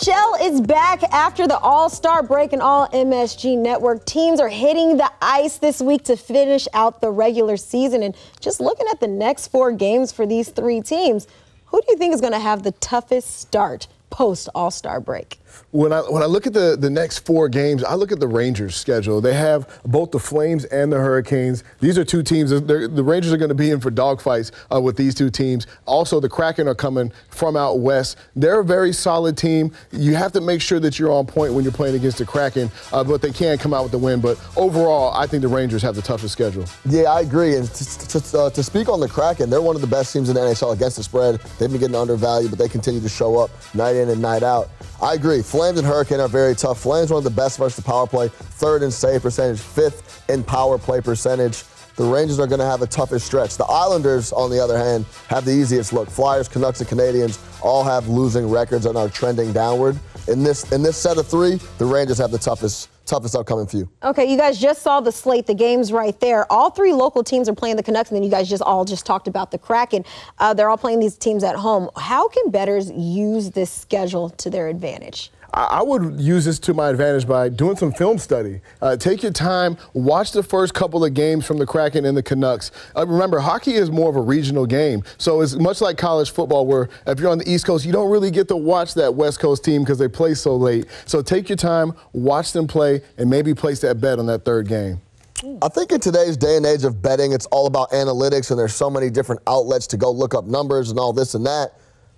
NHL is back after the All-Star break, and all MSG Network teams are hitting the ice this week to finish out the regular season. And just looking at the next 4 games for these 3 teams, who do you think is going to have the toughest start post All-Star break? When I look at the next 4 games, I look at the Rangers' schedule. They have both the Flames and the Hurricanes. These are 2 teams. The Rangers are going to be in for dogfights with these 2 teams. Also, the Kraken are coming from out west. They're a very solid team. You have to make sure that you're on point when you're playing against the Kraken, but they can come out with the win. But overall, I think the Rangers have the toughest schedule. Yeah, I agree. And to speak on the Kraken, they're one of the best teams in the NHL against the spread. They've been getting undervalued, but they continue to show up night in and night out. I agree. Flames and Hurricane are very tough. Flames one of the best versus the power play, 3rd in save percentage, 5th in power play percentage. The Rangers are going to have the toughest stretch. The Islanders, on the other hand, have the easiest look. Flyers, Canucks, and Canadians all have losing records and are trending downward. In this set of 3, the Rangers have the toughest upcoming few. Okay, you guys just saw the slate, the games right there. All 3 local teams are playing the Canucks, and then you guys just talked about the Kraken. They're all playing these teams at home. How can bettors use this schedule to their advantage? I would use this to my advantage by doing some film study. Take your time, watch the first couple of games from the Kraken and the Canucks. Remember, hockey is more of a regional game, so it's much like college football where if you're on the East Coast, you don't really get to watch that West Coast team because they play so late. So take your time, watch them play, and maybe place that bet on that 3rd game. I think in today's day and age of betting, it's all about analytics, and there's so many different outlets to go look up numbers and all this and that.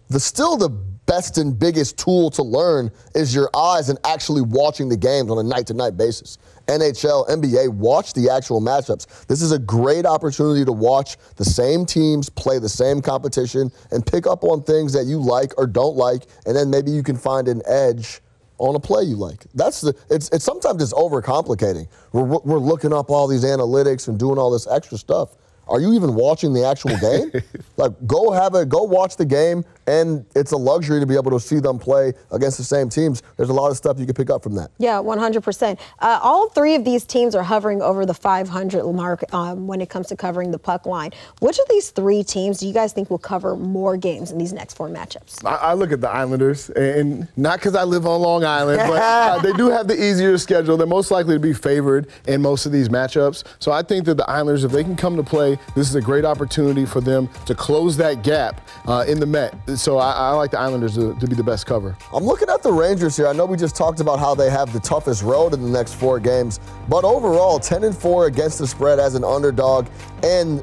The best and biggest tool to learn is your eyes and actually watching the games on a night-to-night basis. NHL, NBA, watch the actual matchups. This is a great opportunity to watch the same teams play the same competition and pick up on things that you like or don't like, and then maybe you can find an edge on a play you like. It's sometimes it's overcomplicating. We're looking up all these analytics and doing all this extra stuff. Are you even watching the actual game? Go watch the game, and it's a luxury to be able to see them play against the same teams. There's a lot of stuff you can pick up from that. Yeah, 100%. All 3 of these teams are hovering over the 500 mark when it comes to covering the puck line. Which of these 3 teams do you guys think will cover more games in these next 4 matchups? I look at the Islanders, and not because I live on Long Island, but they do have the easier schedule. They're most likely to be favored in most of these matchups. So I think that the Islanders, if they can come to play, this is a great opportunity for them to close that gap in the Met. So I like the Islanders to be the best cover. I'm looking at the Rangers here. I know we just talked about how they have the toughest road in the next 4 games, but overall, 10-4 against the spread as an underdog. And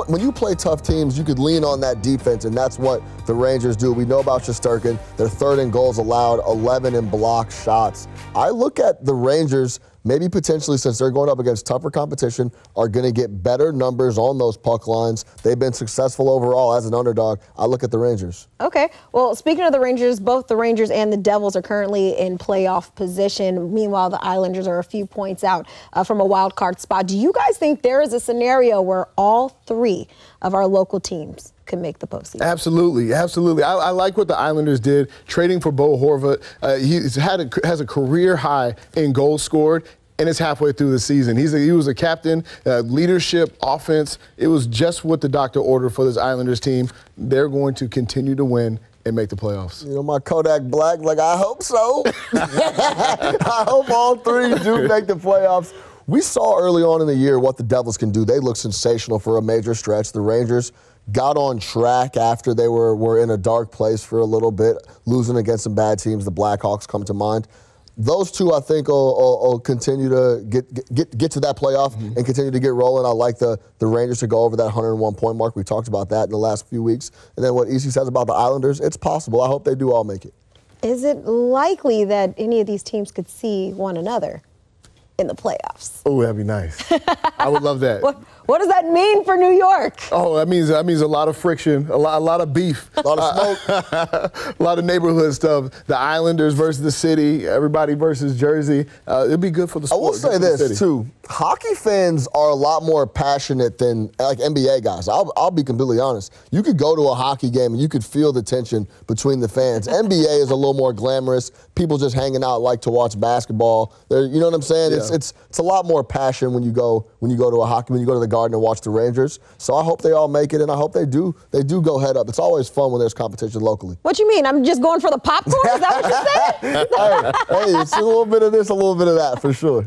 when you play tough teams, you could lean on that defense, and that's what the Rangers do. We know about Shesterkin. They're 3rd in goals allowed, 11 in blocked shots. I look at the Rangers, maybe potentially, since they're going up against tougher competition, are going to get better numbers on those puck lines. They've been successful overall as an underdog. I look at the Rangers. Okay. Well, speaking of the Rangers, both the Rangers and the Devils are currently in playoff position. Meanwhile, the Islanders are a few points out from a wild card spot. Do you guys think there is a scenario where all 3 of our local teams can make the postseason? Absolutely, absolutely. I like what the Islanders did, trading for Bo Horvat. He has a career high in goals scored, and it's halfway through the season. He was a captain, leadership, offense. It was just what the doctor ordered for this Islanders team. They're going to continue to win and make the playoffs. You know, my Kodak Black, I hope so. I hope all 3 do make the playoffs. We saw early on in the year what the Devils can do. They look sensational for a major stretch. The Rangers got on track after they were in a dark place for a little bit, losing against some bad teams. The Blackhawks come to mind. Those 2, I think, will continue to get to that playoff and continue to get rolling. I like the Rangers to go over that 101-point mark. We talked about that in the last few weeks. And then what EC says about the Islanders, it's possible. I hope they do all make it. Is it likely that any of these teams could see one another in the playoffs? Oh, that'd be nice. I would love that. What does that mean for New York? Oh, that means a lot of friction, a lot of beef, a lot of smoke, a lot of neighborhood stuff. The Islanders versus the city, everybody versus Jersey. It'd be good for the sport. I will say this too: hockey fans are a lot more passionate than NBA guys. I'll be completely honest. You could go to a hockey game and you could feel the tension between the fans. NBA is a little more glamorous. People just hanging out like to watch basketball. You know what I'm saying? Yeah. It's a lot more passion when you go to a hockey, when you go to the Garden and watch the Rangers. So I hope they all make it, and I hope they do go head up. It's always fun when there's competition locally. What you mean? I'm just going for the popcorn? Is that what you said? Hey, it's a little bit of this, a little bit of that for sure.